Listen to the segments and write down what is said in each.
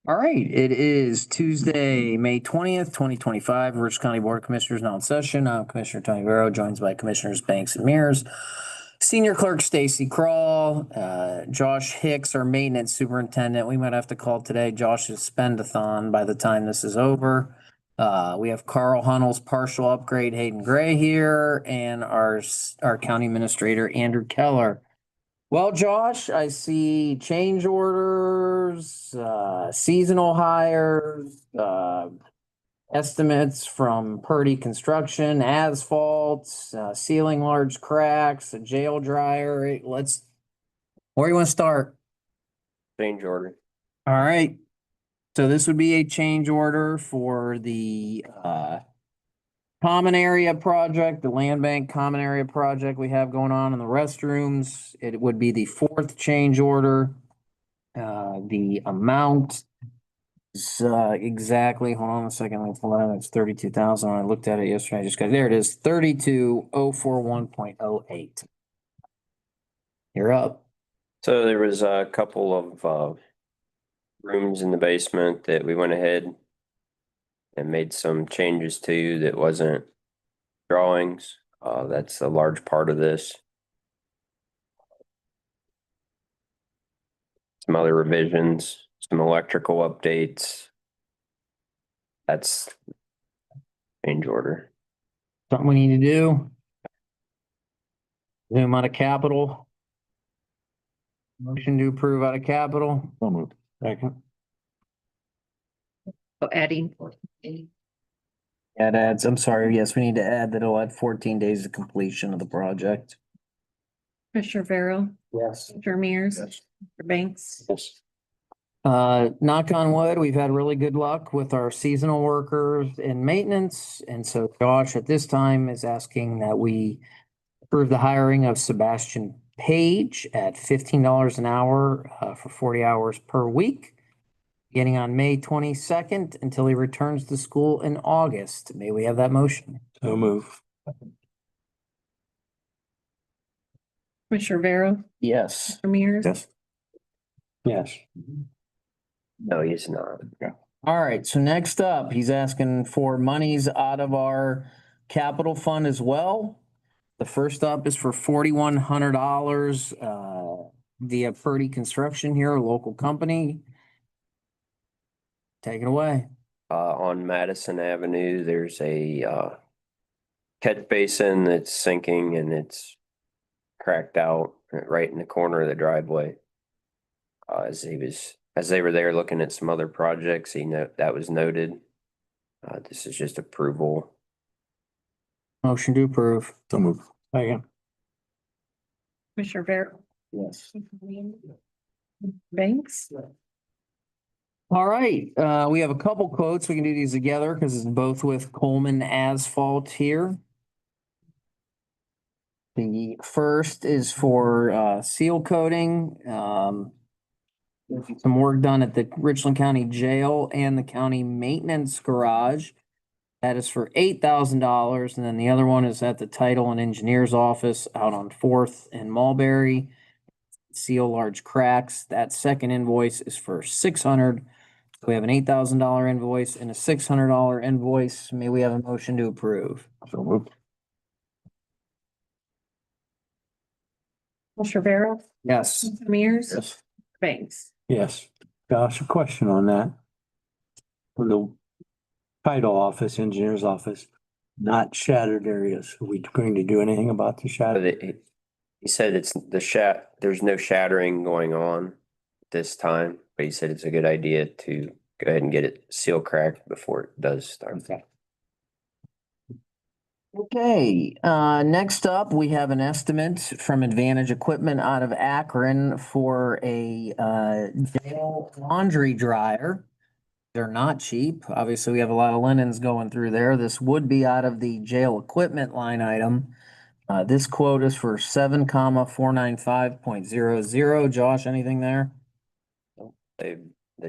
All right, it is Tuesday, May 20th, 2025. Rich County Board of Commissioners now in session. I'm Commissioner Tony Vero, joined by Commissioners Banks and Mears. Senior Clerk Stacy Crawl, Josh Hicks, our Maintenance Superintendent. We might have to call today Josh's spend-a-thon by the time this is over. We have Carl Hunnell's partial upgrade, Hayden Gray here, and our County Administrator, Andrew Keller. Well, Josh, I see change orders, seasonal hires, estimates from Purdy Construction, asphalt, sealing large cracks, a jail dryer. Where do you want to start? Change order. All right. So this would be a change order for the, common area project, the land bank common area project we have going on in the restrooms. It would be the fourth change order. The amount is exactly, hold on a second, let's pull that. It's 32,000. I looked at it yesterday. I just got, there it is, 32,041.08. You're up. So there was a couple of rooms in the basement that we went ahead and made some changes to that wasn't drawings. That's a large part of this. Some other revisions, some electrical updates. That's change order. Something we need to do. Zoom out of capital. Motion to approve out of capital. So moved. Second. Adding. That adds, I'm sorry, yes, we need to add that it'll add 14 days of completion of the project. Commissioner Vero, Yes. Commissioner Mears, Yes. Commissioner Banks. Yes. Knock on wood, we've had really good luck with our seasonal workers in maintenance. And so Josh at this time is asking that we approve the hiring of Sebastian Page at $15 an hour for 40 hours per week, beginning on May 22nd until he returns to school in August. May we have that motion? So move. Commissioner Vero, Yes. Commissioner Mears. Yes. Yes. No, he's not. All right, so next up, he's asking for monies out of our capital fund as well. The first up is for $4,100 via Purdy Construction here, a local company. Take it away. On Madison Avenue, there's a catch basin that's sinking and it's cracked out right in the corner of the driveway. As they were there looking at some other projects, that was noted. This is just approval. Motion to approve. So move. Second. Commissioner Vero, Yes. Commissioner Banks. All right, we have a couple quotes. We can do these together because it's both with Coleman Asphalt here. The first is for seal coating. Some work done at the Richland County Jail and the county maintenance garage. That is for $8,000. And then the other one is at the title and engineer's office out on Fourth and Mulberry. Seal large cracks. That second invoice is for $600. We have an $8,000 invoice and a $600 invoice. May we have a motion to approve? So moved. Commissioner Vero, Yes. Commissioner Mears. Yes. Banks. Yes. Josh, a question on that. For the title office, engineer's office, not shattered areas. Are we going to do anything about the But shattered? he said there's no shattering going on this time, but he said it's a good idea to go ahead and get it seal cracked before it does start. Okay. Okay, next up, we have an estimate from Advantage Equipment out of Akron for a jail laundry dryer. They're not cheap. Obviously, we have a lot of linens going through there. This would be out of the jail equipment line item. This quote is for 7,495.00. Josh, anything there? The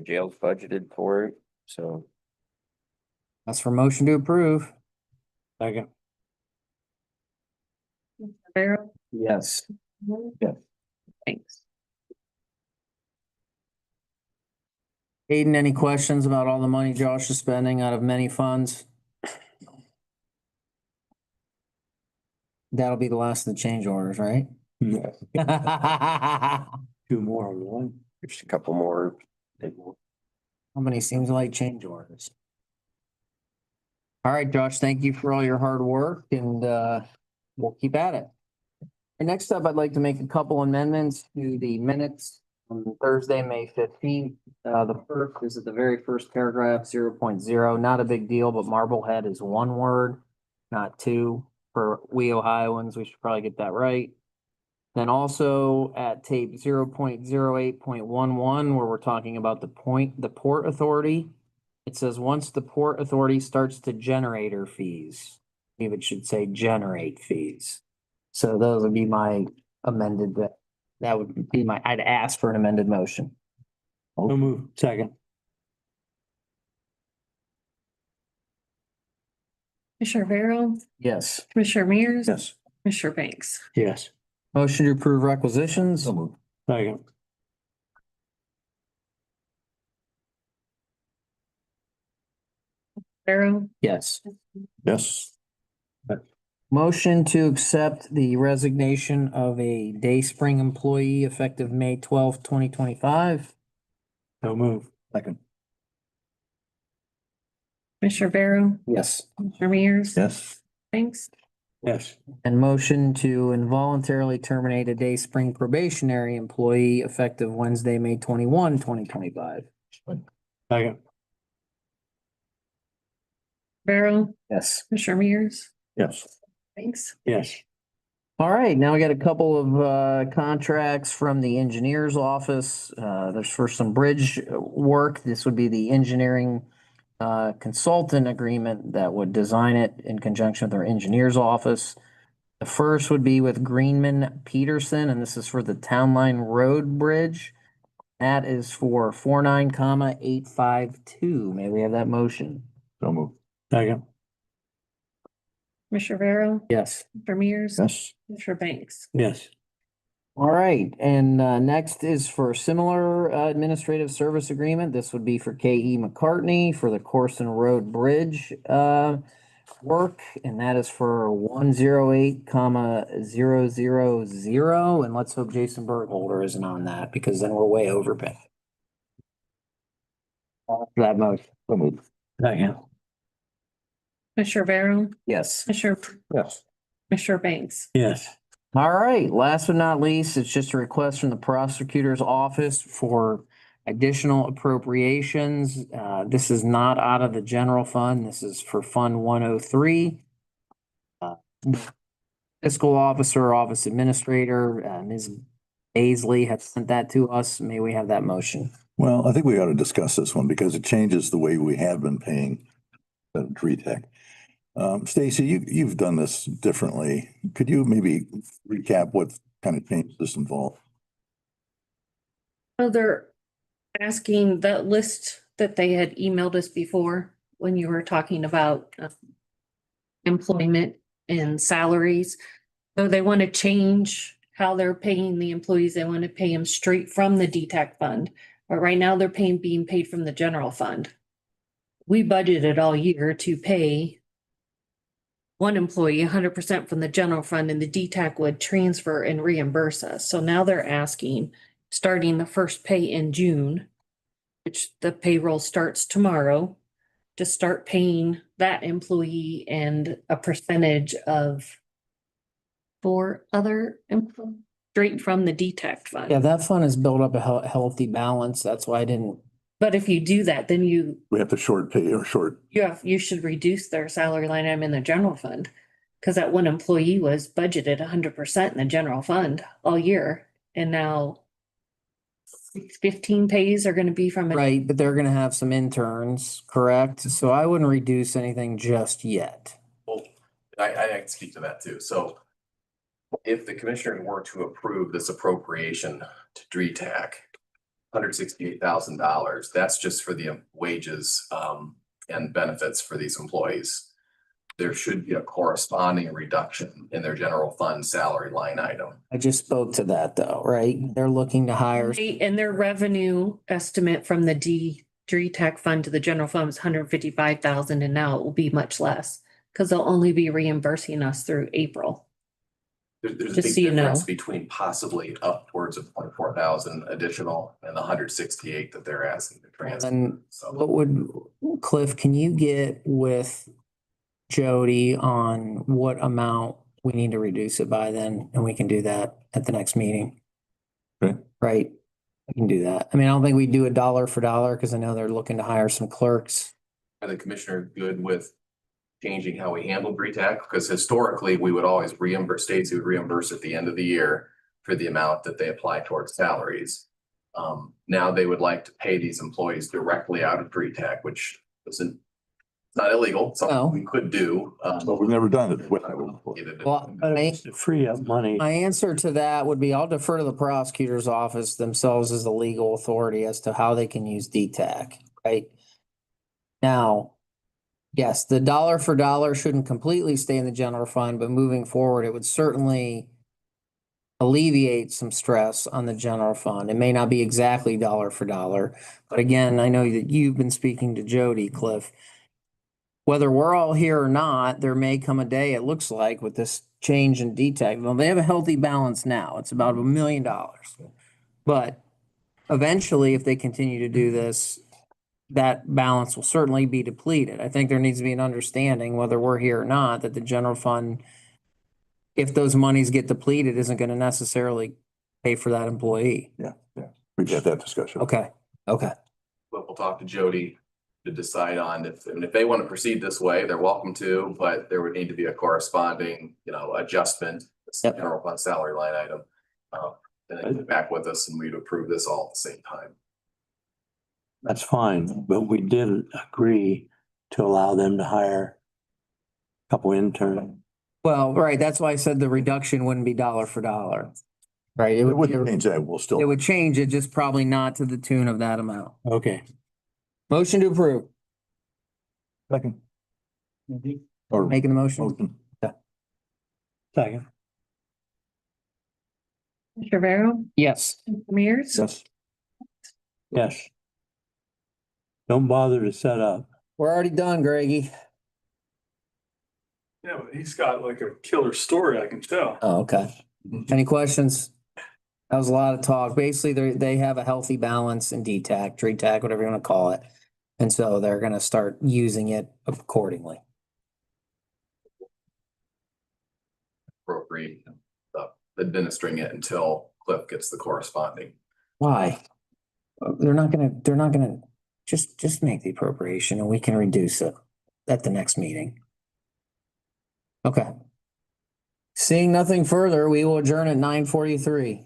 jail's budgeted for it, so That's for motion to approve. Second. Vero. Yes. Yeah. Banks. Aiden, any questions about all the money Josh is spending out of many funds? That'll be the last of the change orders, right? How Two more on one. There's a couple more. many seems like change orders? All right, Josh, thank you for all your hard work and we'll keep at it. And next up, I'd like to make a couple amendments to the minutes on Thursday, May 15th. The first is at the very first paragraph, 0.0, not a big deal, but Marblehead is one word, not two. For we Ohioans, we should probably get that right. Then also at tape 0.08.11, where we're talking about the Port Authority. It says, once the Port Authority starts to generator fees, I believe it should say generate fees. So those would be my amended, that would be my, I'd ask for an amended motion. So move. Second. Commissioner Barrow, Yes. Commissioner Mears. Yes. Commissioner Banks. Yes. Motion to approve requisitions. Second. Barrow, Yes. Yes. Motion to accept the resignation of a Dayspring employee effective May 12th, 2025. So move. Second. Commissioner Barrow, Yes. Commissioner Mears. Yes. Banks. Yes. And motion to involuntarily terminate a Dayspring probationary employee effective Wednesday, May 21, 2025. Second. Barrow, Yes. Commissioner Mears. Yes. Banks. Yes. All right, now we got a couple of contracts from the engineer's office. There's for some bridge work. This would be the engineering consultant agreement that would design it in conjunction with our engineer's office. The first would be with Greenman Peterson, and this is for the Town Line Road Bridge. That is for 49,852. May we have that motion? So move. Second. Commissioner Barrow, Yes. Commissioner Mears. Yes. Commissioner Banks. Yes. All right, and next is for similar administrative service agreement. This would be for K.E. McCartney for the Corson Road Bridge work, and that is for 108,000. And let's hope Jason Burkholder isn't on that because then we're way overpaying. That motion. So move. Second. Commissioner Barrow, Yes. Commissioner, Yes. Commissioner Banks. Yes. All right, last but not least, it's just a request from the prosecutor's office for additional appropriations. This is not out of the general fund. This is for Fund 103. Fiscal officer, office administrator, Ms. Baisley has sent that to us. May we have that motion? Well, I think we ought to discuss this one because it changes the way we have been paying DRETEC. Stacy, you've done this differently. Could you maybe recap what kind of changes this involved? Well, they're asking that list that they had emailed us before when you were talking about employment and salaries. So they want to change how they're paying the employees. They want to pay them straight from the DTAC fund. But right now they're being paid from the general fund. We budgeted all year to pay one employee 100% from the general fund, and the DTAC would transfer and reimburse us. So now they're asking, starting the first pay in June, which the payroll starts tomorrow, to start paying that employee and a percentage of for other employees straight from the DTAC fund. Yeah, that fund has built up a healthy balance. That's why I didn't. But if you do that, then you We have to short pay or short, you should reduce their salary line item in the general fund. Cause that one employee was budgeted 100% in the general fund all year, and now 15 pays are gonna be from. Right, but they're gonna have some interns, correct? So I wouldn't reduce anything just yet. Well, I can speak to that too. So if the commissioners were to approve this appropriation to DRETAC, $168,000, that's just for the wages and benefits for these employees. There should be a corresponding reduction in their general fund salary line item. I just spoke to that though, right? They're looking to hire. And their revenue estimate from the DRETAC fund to the general fund was 155,000, and now it will be much less because they'll only be reimbursing us through April. There's a Just big so you know. difference between possibly upwards of 24,000 additional and the 168 that they're asking to transfer. And So what would, Cliff, can you get with Jody on what amount we need to reduce it by then? And we can do that at the next meeting. Okay. Right? We can do that. I mean, I don't think we do a dollar for dollar because I know they're looking to hire some clerks. are the commissioner good with changing how we handle DRETAC? Because historically, we would always reimburse, states would reimburse at the end of the year for the amount that they apply towards salaries. Now they would like to pay these employees directly out of DRETAC, which isn't, it's not illegal, No. something we could do. But we've never done it. Well, To free up money. my answer to that would be I'll defer to the prosecutor's office themselves as the legal authority as to how they can use DTAC, right? Now, yes, the dollar for dollar shouldn't completely stay in the general fund, but moving forward, it would certainly alleviate some stress on the general fund. It may not be exactly dollar for dollar, but again, I know that you've been speaking to Jody, Cliff. Whether we're all here or not, there may come a day, it looks like, with this change in DTAC. Well, they have a healthy balance now. It's about $1 million. But eventually, if they continue to do this, that balance will certainly be depleted. I think there needs to be an understanding, whether we're here or not, that the general fund, if those monies get depleted, isn't going to necessarily pay for that employee. We've had that discussion. Okay, okay. But we'll talk to Jody to decide on if, and if they want to proceed this way, they're welcome to, but there would need to be a corresponding, adjustment. This Yep. general fund salary line item. And then get back with us and we'd approve this all at the same time. That's fine, but we did agree to allow them to hire a couple interns. Well, right, that's why I said the reduction wouldn't be dollar for dollar. Right? It wouldn't change that. We'll still. It would change it, just probably not to the tune of that amount. Okay. Motion to approve. Second. Or Making the motion. motion. Second. Commissioner Barrow, Yes. Mears, Yes. Yes. Don't bother to set up. We're already done, Greggy. Yeah, but he's got like a killer story, I can tell. Oh, okay. Any questions? That was a lot of talk. Basically, they have a healthy balance in DTAC, DRETAC, whatever you want to call it. And so they're going to start using it accordingly. Appropriate, administering it until Cliff gets the corresponding. Why? They're not gonna, just make the appropriation and we can reduce it at the next meeting. Okay. Seeing nothing further, we will adjourn at 9:43.